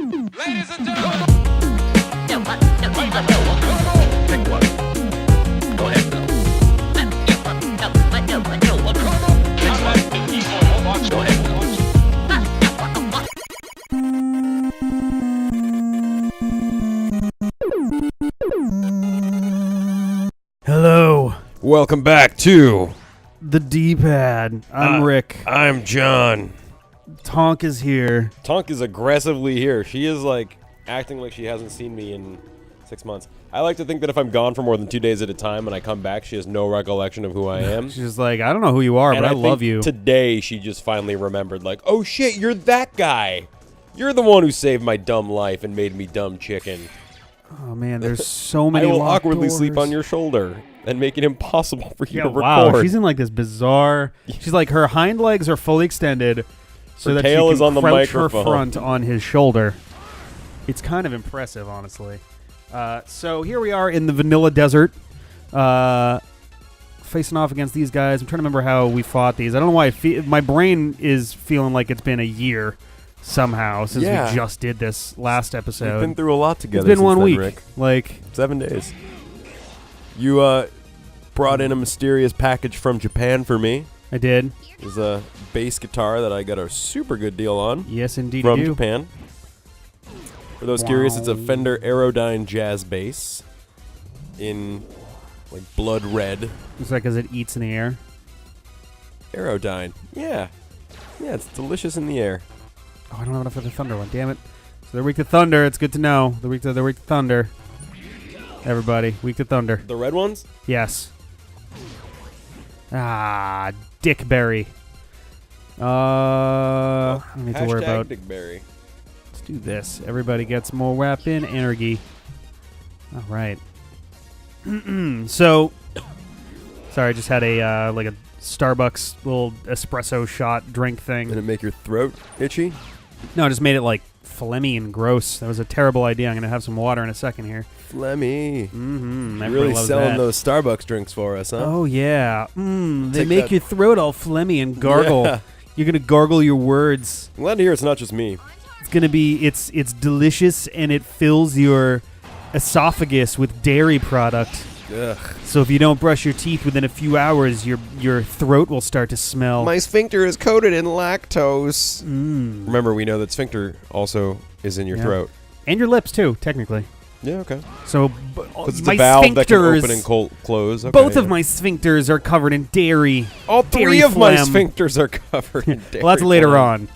Ladies and gentlemen. Pick one. Go ahead. Go ahead. Hello. Welcome back to The D-pad. I'm Rick. I'm John. Tonk is here. Tonk is aggressively here. She is like acting like she hasn't seen me in 6 months. I like to think that if I'm gone for more than 2 days at a time and I come back, she has no recollection of who I am. She's like, I don't know who you are, And but I think love you. Today, she just finally remembered, like, oh shit, you're that guy. You're the one who saved my dumb life and made me dumb chicken. Oh man, there's so many. I will locked awkwardly doors. sleep on your shoulder and make it impossible for you to wow. record. She's in like this bizarre. She's like her hind legs are fully extended, so Her that tail she can is on the crouch her microphone. front on his shoulder. It's kind of impressive, honestly. So here we are in the vanilla desert, facing off against these guys. I'm trying to remember how we fought these. I don't know why my brain is feeling like it's been a year somehow since we just did this last episode. We've been through a lot together. It's been since 1 then, week. Rick. Like 7 days. You brought in a mysterious package from Japan for me. I did. It's a bass guitar that I got a super good deal on. Yes, indeed. From you do. Japan. For those curious, it's a Fender Aerodyne jazz bass in like blood red. It's like as it eats in the air. Aerodyne. Yeah. Yeah, it's delicious in the air. Oh, I don't have enough for the thunder one. Damn it. So they're weak to thunder. It's good to know. They're weak to thunder. Everybody, weak to thunder. The red ones? Yes. Ah, Dickberry. I don't need to worry about. Dickberry. Let's do this. Everybody gets more weapon energy. All right. So, sorry, I just had a like a Starbucks little espresso shot drink thing. Did it make your throat itchy? No, I just made it like phlegmy and gross. That was a terrible idea. I'm gonna have some water in a second here. Phlegmy. Mm-hmm. You're really selling those Starbucks drinks for us, huh? Oh yeah. They Take make that. your throat all phlegmy and gargle. Yeah. You're gonna gargle your words. I'm glad to hear it's not just me. It's gonna be it's delicious and it fills your esophagus with dairy product. Ugh. So if you don't brush your teeth within a few hours, your throat will start to smell. My sphincter is coated in lactose. Mm. Remember, we know that sphincter also is in your throat. And your lips too, technically. Yeah, okay. So Because it's my a valve that can sphincters, open and close. Okay, both of my sphincters are covered in dairy. all dairy three of my phlegm. sphincters are covered in dairy. Well, that's later phlegm. on.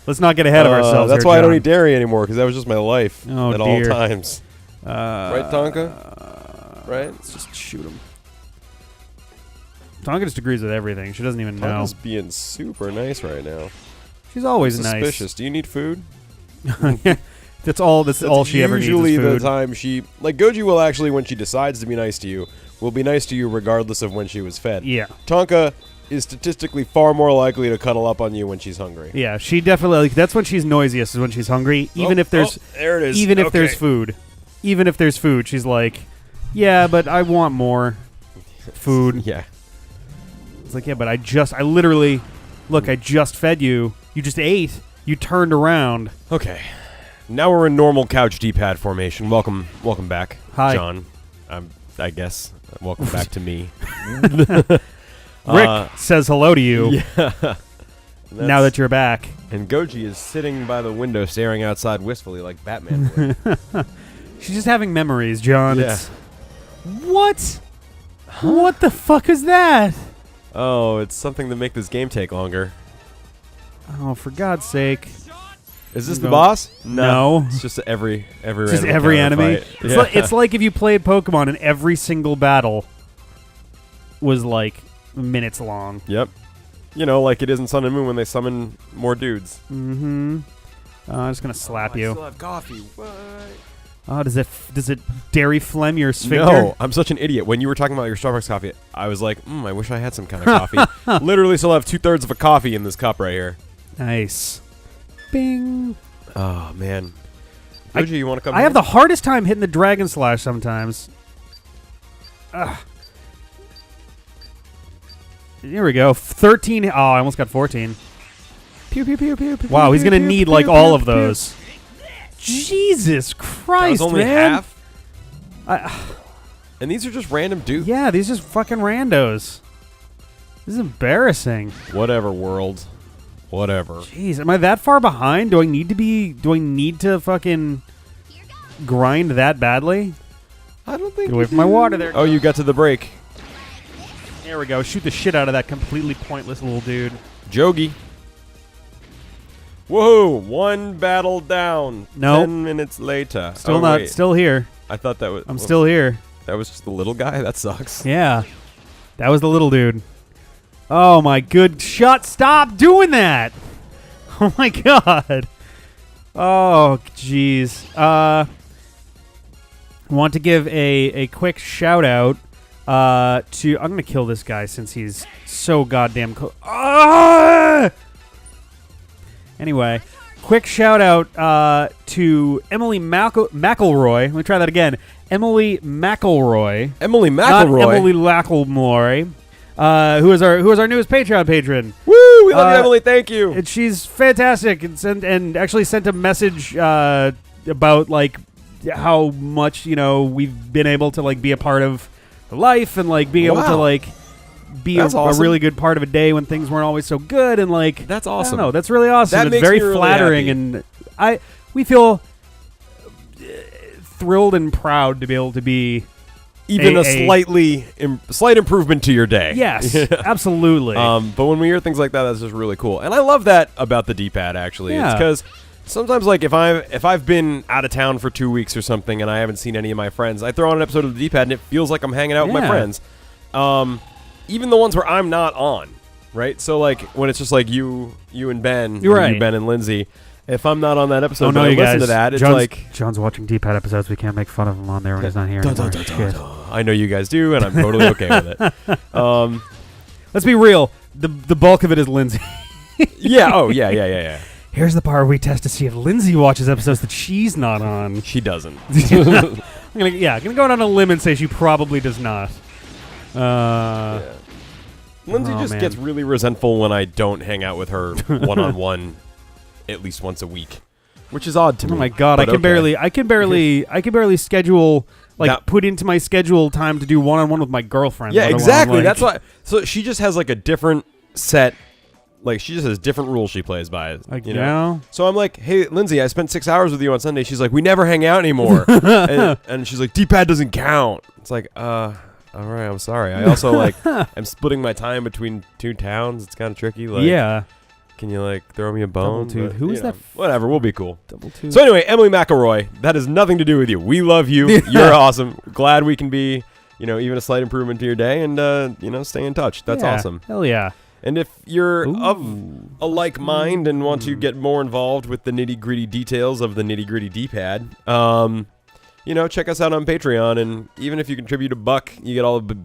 Let's not get ahead of ourselves. That's here, why I don't John. eat dairy anymore, because that was just my life Oh, at dear. all times. Right, Tonka? Right? Let's just shoot him. Tonka just agrees with everything. She doesn't even know. Tonka's being super nice right now. She's always Suspicious. Do you need food? nice. That's all she ever needs is Usually the food. time she... Like, Goji will actually, when she decides to be nice to you, will be nice to you regardless of when she was fed. Yeah. Tonka is statistically far more likely to cuddle up on you when she's hungry. Yeah, she definitely... Like, that's when she's noisiest, is when she's hungry. Even if there's... there it is. Even if there's food. Even if there's food, she's like, yeah, but I want more food. Yeah. It's like, yeah, but I literally... Look, I just fed you. You just ate. You turned around. Okay. Now we're in normal couch D-pad formation. Welcome back, Hi. John. I guess. Welcome back to me. Rick says hello to you Yeah. now that you're back. And Goji is sitting by the window staring outside wistfully like Batman would. She's just having memories, John. Yeah. It's, what? What the fuck is that? Oh, it's something to make this game take longer. Oh, for God's sake. Is this No. the boss? No. It's just every Just random every counter enemy. fight. It's, it's like if you played Pokemon and every single battle was like minutes long. Yep. You know, like it is in Sun and Moon when they summon more dudes. Mm-hmm. I'm just gonna slap I you. still have coffee. What? Oh, does it dairy phlegm your sphincter? No, I'm such an idiot. When you were talking about your Starbucks coffee, I was like, I wish I had some kind of coffee. Literally still have 2/3 of a coffee in this cup right here. Nice. Bing. Oh, man. Goji, you want to come I have the hardest time hitting the Dragon Slash sometimes. Ugh. Here we go. 13. Oh, I almost got 14. Pew, pew, pew, pew, pew, Wow, he's pew, going to pew, need pew, like pew, all of pew. those. Jesus Christ, That was only man. half. And these are just random dudes. Yeah, these are just fucking randos. This is embarrassing. Whatever, world. Whatever. Jeez, am I that far behind? Do I need to fucking grind that badly? I don't think. Get away from my water there. Oh, you got to the break. There we go. Shoot the shit out of that completely pointless little dude. Jogi. Whoa! One battle down. Nope. 10 minutes later. Still not. Wait. Still here. I thought that was. I'm still here. That was just the little guy. That sucks. Yeah. That was the little dude. Oh my good shot. Stop doing that. Oh my god. Oh jeez. Want to give a quick shout out to I'm gonna kill this guy since he's so goddamn close. Anyway, quick shout out to Emily McElroy. Let me try that again. Emily McElroy. Emily Not McElroy. Emily McElroy. Who is our newest Patreon patron. Woo! We love you, Emily. Thank you. And she's fantastic and actually sent a message about like how much we've been able to like be a part of the life and like being able to like be a awesome. really good part of a day when things weren't always so good and like That's I awesome. don't know, that's really awesome. That It's makes very me really flattering happy. and we feel thrilled and proud to be able to be Even a slight improvement to your day. yes, absolutely. But when we hear things like that, that's just really cool. And I love that about the D-pad. Actually, Yeah. it's because sometimes, like, if I've been out of town for 2 weeks or something, and I haven't seen any of my friends, I throw on an episode of the D-pad, and it feels like I'm hanging out with my Yeah. friends. Even the ones where I'm not on, right? So, like, when it's just like you and Ben, You're or right. you, Ben and Lindsay. If I'm not on that episode, oh no, but I you listen guys! to that, it's John's, like. John's watching D-pad episodes. We can't make fun of him on there when he's not here anymore. Shit. I know you guys do, and I'm totally okay with it. Let's be real. The bulk of it is Lindsay. Yeah. Oh, yeah. Here's the part where we test to see if Lindsay watches episodes that she's not on. She doesn't. I'm gonna go out on a limb and say she probably does not. Lindsay Oh, just man. gets really resentful when I don't hang out with her one-on-one at least once a week, which is odd to me. Oh my god, I but can barely schedule put into my schedule time to do one-on-one with my girlfriend. Yeah, let alone, exactly. like- That's why. So she just has like a different set. Like she just has different rules she plays by. You know. So I'm like, hey, Lindsay, I spent 6 hours with you on Sunday. She's like, we never hang out anymore. and she's like, D-pad doesn't count. It's like, all right, I'm sorry. I also like, I'm splitting my time between two towns. It's kind of tricky. Like, yeah. Can you like throw me a bone? Double-tooth. But, Who you is know, that Whatever, we'll be cool. Double two. So anyway, Emily McElroy, that has nothing to do with you. We love you. You're awesome. Glad we can be, even a slight improvement to your day and, stay in touch. That's Yeah. awesome. Hell yeah. And if you're of Ooh. a like mind and want to get more involved with the nitty-gritty details of the nitty-gritty D-pad, check us out on Patreon. And even if you contribute $1, you get all the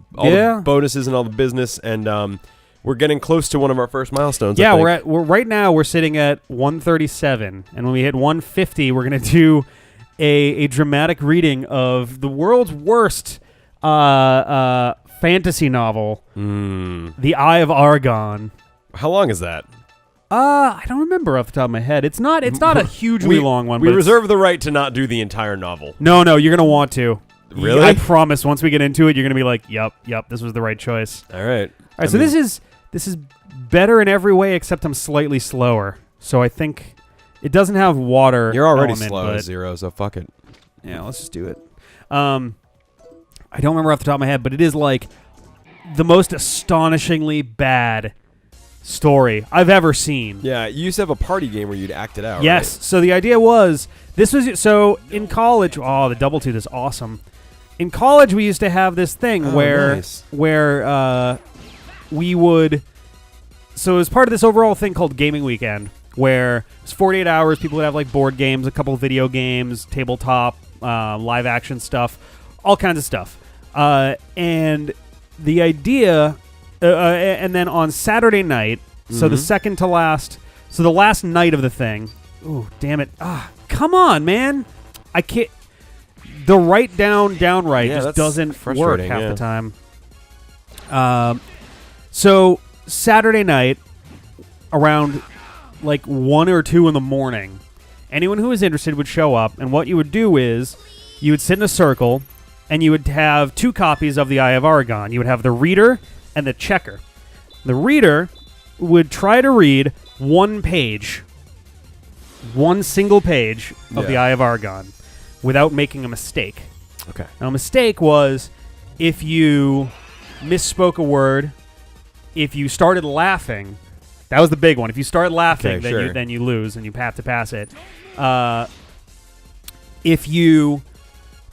bonuses and all the business. And we're getting close to one of our first milestones. Yeah, I think. we're right now we're sitting at 137, and when we hit 150, we're gonna do a dramatic reading of the world's worst fantasy novel, The Eye of Argon. How long is that? I don't remember off the top of my head. It's not a hugely long one. We but reserve the right to not do the entire novel. No, you're gonna want to. Really? I promise. Once we get into it, you're gonna be like, "Yep, this was the right choice." All right. All right. So this is better in every way except I'm slightly slower. So I think it doesn't have water. You're already element, slow but as 0, so fuck it. yeah, let's just do it. I don't remember off the top of my head, but it is like the most astonishingly bad story I've ever seen. Yeah, you used to have a party game where you'd act it out. Yes. Right? So the idea was so in college. Oh, the double tooth is awesome. In college, we used to have this thing where we would. So it was part of this overall thing called Gaming Weekend, where it was 48 hours. People would have like board games, a couple of video games, tabletop, live action stuff, all kinds of stuff. And the idea, and then on Saturday night, so the second to last, so the last night of the thing. Ooh, damn it! Come on, man! I can't. The right down right just doesn't work half the time. So Saturday night, around like 1 or 2 in the morning, anyone who was interested would show up, and what you would do is you would sit in a circle, and you would have 2 copies of the Eye of Aragon. You would have the reader and the checker. The reader would try to read one single page of the Eye of Aragon without making a mistake. Okay. Now, a mistake was if you misspoke a word, if you started laughing. That was the big one. If you start laughing, then you lose, and you have to pass it. If you...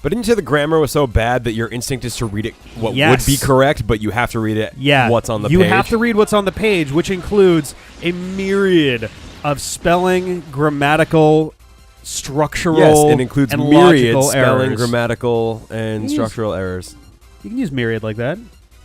But didn't you say the grammar was so bad that your instinct is to read it would be correct, but you have to read it what's on the page? You have to read what's on the page, which includes a myriad of spelling, grammatical, structural, yes, it includes and myriad logical spelling, errors. grammatical, and structural errors. You can use myriad like that.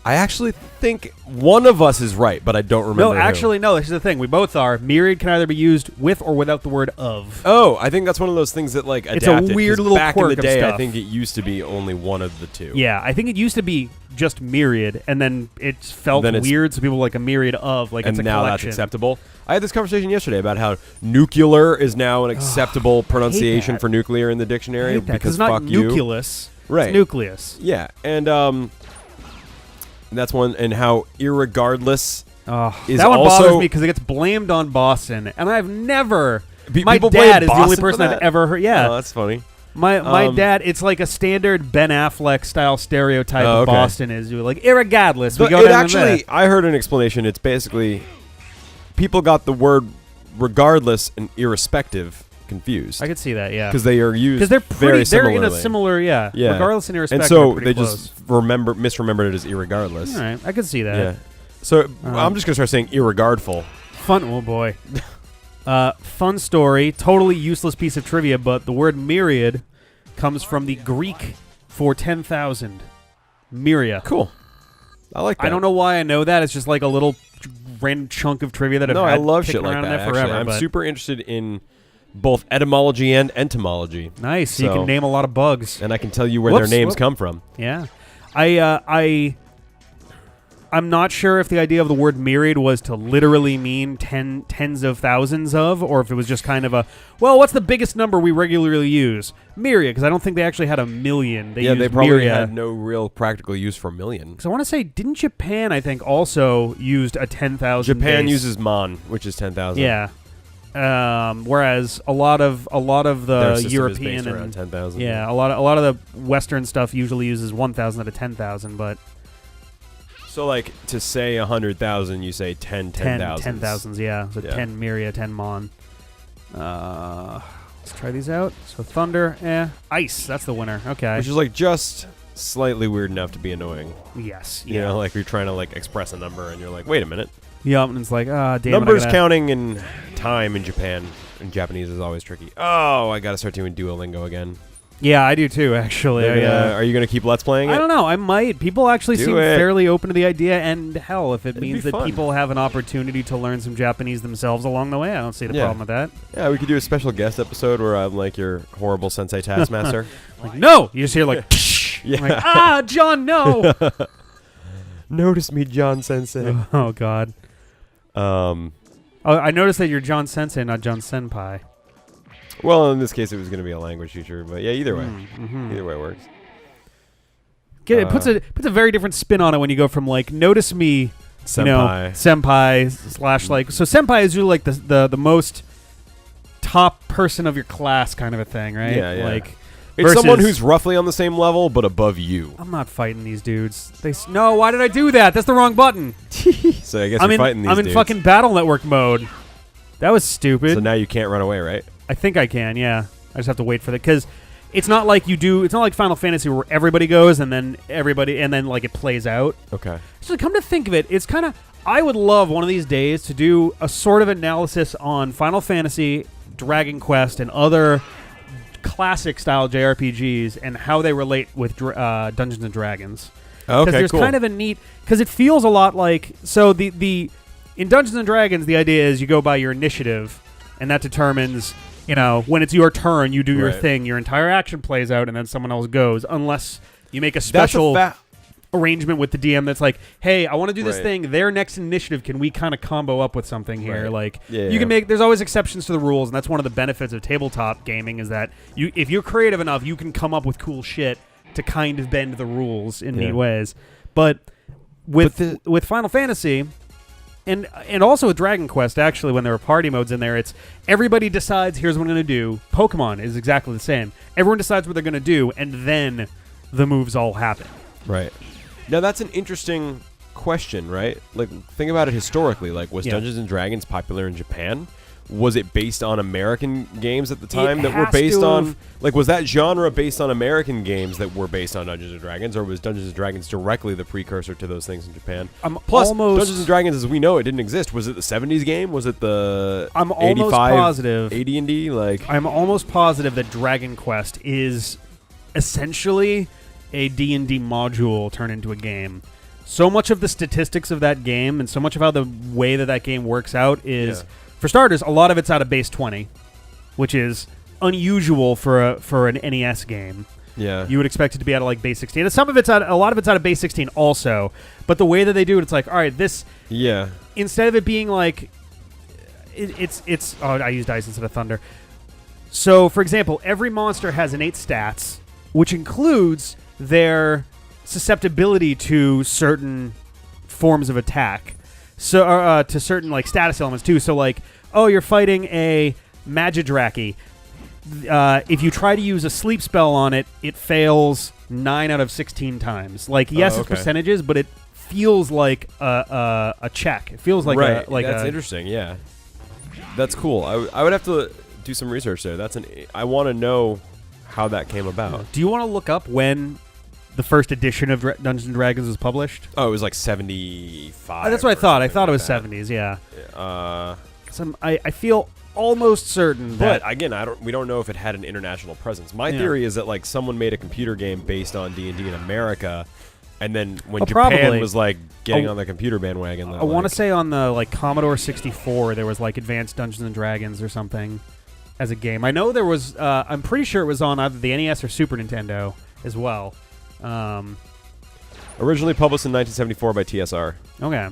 I actually think one of us is right, but I don't remember. No, actually, no. This is the thing. We both are. Myriad can either be used with or without the word of. Oh, I think that's one of those things that like adapted. It's a weird little back quirk in the day. of stuff. I think it used to be only one of the two. Yeah, I think it used to be just myriad, and then it felt weird, so people were like a myriad of, like it's a now collection. That's acceptable. I had this conversation yesterday about how nuclear is now an acceptable pronunciation for nuclear in the dictionary because it's not fuck you. nucleus, right? It's nucleus. Yeah, and that's one, and how irregardless is that one also bothers me because it gets blamed on Boston, and I've never. My people dad is blame the only Boston person for I've that? ever heard. Yeah, oh, that's funny. My dad, it's like a standard Ben Affleck style stereotype of Boston is like irregardless. But it actually, I heard an explanation. It's basically people got the word regardless and irrespective confused. I could see that, yeah, because they are used because very they're similarly. in a similar, yeah. Regardless and irrespective, and so are they close. just misremembered it as irregardless. All right, I could see that. Yeah. So I'm just gonna start saying irregardful. Fun. Oh boy. Fun story. Totally useless piece of trivia, but the word myriad comes from the Greek for 10,000. Myria. Cool. I like that. I don't know why I know that. It's just like a little random chunk of trivia that I've had I love shit kicking like around that. in there forever. I'm super interested in both etymology and entomology. Nice. So you can name a lot of bugs. And I can tell you where their names come from. Yeah. I'm not sure if the idea of the word myriad was to literally mean tens of thousands of, or if it was just kind of what's the biggest number we regularly use? Myriad, because I don't think they actually had a million. They probably myriad. had no real practical use for a million. Because I want to say, didn't Japan, I think, also used a 10,000 Japan base? uses mon, which is 10,000. Yeah. Whereas a lot of the European is based around 10,000. Yeah, a lot of the Western stuff usually uses 1,000 out of 10,000, but. So, like, to say 100,000, you say 10,000s. 10,000s, yeah. So 10 myria, 10 mon. Let's try these out. So thunder, ice. That's the winner. Okay. Which is, like, just slightly weird enough to be annoying. Yes. You know, like, you're trying to, like, express a number, and you're like, wait a minute. Yeah, and it's like, damn. Numbers counting in time in Japan, in Japanese, is always tricky. Oh, I gotta start doing Duolingo again. Yeah, I do too, actually. Are you going to keep Let's Playing it? I don't know. I might. People actually seem fairly open to the idea, and hell, if it means that people have an opportunity to learn some Japanese themselves along the way, I don't see the problem with that. Yeah, we could do a special guest episode where I'm like your horrible sensei taskmaster. Like, no! You just hear like, yeah. Like, John, no! Notice me, John Sensei. Oh, God. I noticed that you're John Sensei, not John Senpai. Well, in this case, it was going to be a language teacher, but yeah, either way, either way works. It puts a very different spin on it when you go from like notice me, senpai, senpai / like so senpai is usually like the most top person of your class kind of a thing, right? Yeah. Like it's someone who's roughly on the same level but above you. I'm not fighting these dudes. No, why did I do that? That's the wrong button. So I guess you're fighting these dudes. I'm in fucking Battle Network mode. That was stupid. So now you can't run away, right? I think I can, yeah. I just have to wait for that because it's not like it's not like Final Fantasy where everybody goes and then like it plays out. Okay. So come to think of it, it's kind of I would love one of these days to do a sort of analysis on Final Fantasy, Dragon Quest, and other classic style JRPGs and how they relate with Dungeons and Dragons. Okay, there's kind of a neat because it feels a lot like the in Dungeons and Dragons the idea is you go by your initiative and that determines. When it's your turn, you do your thing. Your entire action plays out, and then someone else goes, unless you make a special. arrangement with the DM that's like, hey, I want to do this Right. thing. Their next initiative, can we kind of combo up with something here? Right. Like, Yeah, you can make. There's always exceptions to the rules, and that's one of the benefits of tabletop gaming is that if you're creative enough, you can come up with cool shit to kind of bend the rules in neat ways. But with Final Fantasy. And also with Dragon Quest, actually, when there were party modes in there, it's everybody decides, here's what I'm going to do. Pokemon is exactly the same. Everyone decides what they're going to do, and then the moves all happen. Right. Now, that's an interesting question, right? Like, think about it historically. Like, was Dungeons & Dragons popular in Japan? Was it based on American games at the time that were based on... Like, was that genre based on American games that were based on Dungeons & Dragons, or was Dungeons & Dragons directly the precursor to those things in Japan? Plus, Dungeons & Dragons, as we know it, didn't exist. Was it the 70s game? Was it the 80 Like, I'm almost positive that Dragon Quest is essentially a D&D module turned into a game. So much of the statistics of that game and so much of how the way that game works out is... Yeah. For starters, a lot of it's out of base 20, which is unusual for an NES game. Yeah, you would expect it to be out of like base 16. And a lot of it's out of base 16 also. But the way that they do it, it's like, all right, this. Yeah. Instead of it being like, it's. Oh, I used ice instead of thunder. So, for example, every monster has innate stats, which includes their susceptibility to certain forms of attack. So to certain like status elements too. So like, oh, you're fighting a Magidraki. If you try to use a sleep spell on it, it fails 9 out of 16 times. Like, yes, it's percentages, but it feels like a check. It feels like that's interesting. Yeah, that's cool. I would have to do some research there. I want to know how that came about. Do you want to look up when the first edition of Dungeons & Dragons was published? Oh, it was like 75. That's what I thought. I thought it was 70s, yeah. I feel almost certain that... But, again, we don't know if it had an international presence. My theory is that, like, someone made a computer game based on D&D in America, and then when Japan was, like, getting on the computer bandwagon... I want to say on the, like, Commodore 64, there was, like, Advanced Dungeons & Dragons or something as a game. I know there was... I'm pretty sure it was on either the NES or Super Nintendo as well. Originally published in 1974 by TSR. Okay.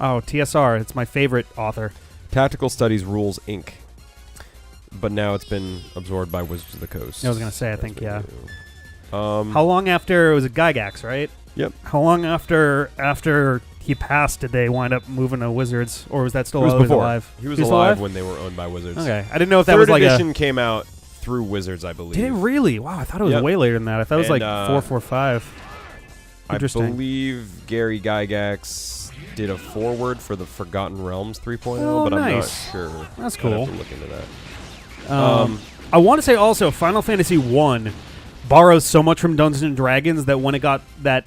Oh, TSR. It's my favorite author. Tactical Studies Rules, Inc. But now it's been absorbed by Wizards of the Coast. I was going to say, I think, yeah. How long after... It was a Gygax, right? Yep. How long after he passed did they wind up moving to Wizards? Or was that still alive? He was alive when they were owned by Wizards. Okay. I didn't know if that was like Third edition came out through Wizards, I believe. Did it really? Wow, I thought it was way later than that. I thought it was like 445. Interesting. I believe Gary Gygax did a foreword for the Forgotten Realms 3.0, but I'm not sure. That's cool. I'd have to look into that. I want to say also Final Fantasy 1 borrows so much from Dungeons & Dragons that when it got that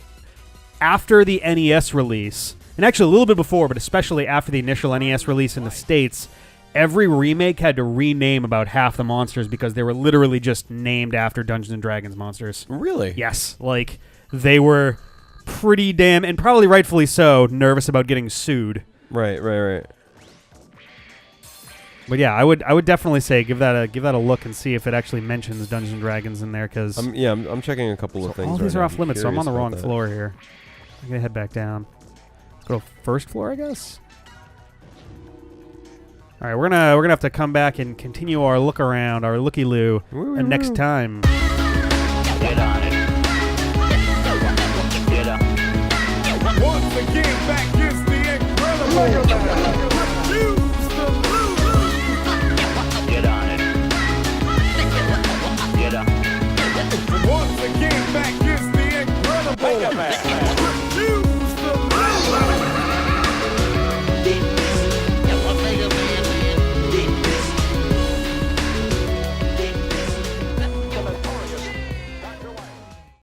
after the NES release, and actually a little bit before, but especially after the initial NES release in the States, every remake had to rename about half the monsters because they were literally just named after Dungeons & Dragons monsters. Really? Yes. Like, they were pretty damn, and probably rightfully so, nervous about getting sued. Right. But yeah, I would definitely say give that a look and see if it actually mentions Dungeons & Dragons in there, because... I'm checking a couple of things. All these are off limits, so I'm on the wrong floor here. I'm going to head back down. Let's go to first floor, I guess? All right, we're gonna have to come back and continue our look around, our looky-loo, next time. Get on it. Get up. Once again, back is the incredible. Refuse to lose. Get on it. Get up. Once again, back is the incredible.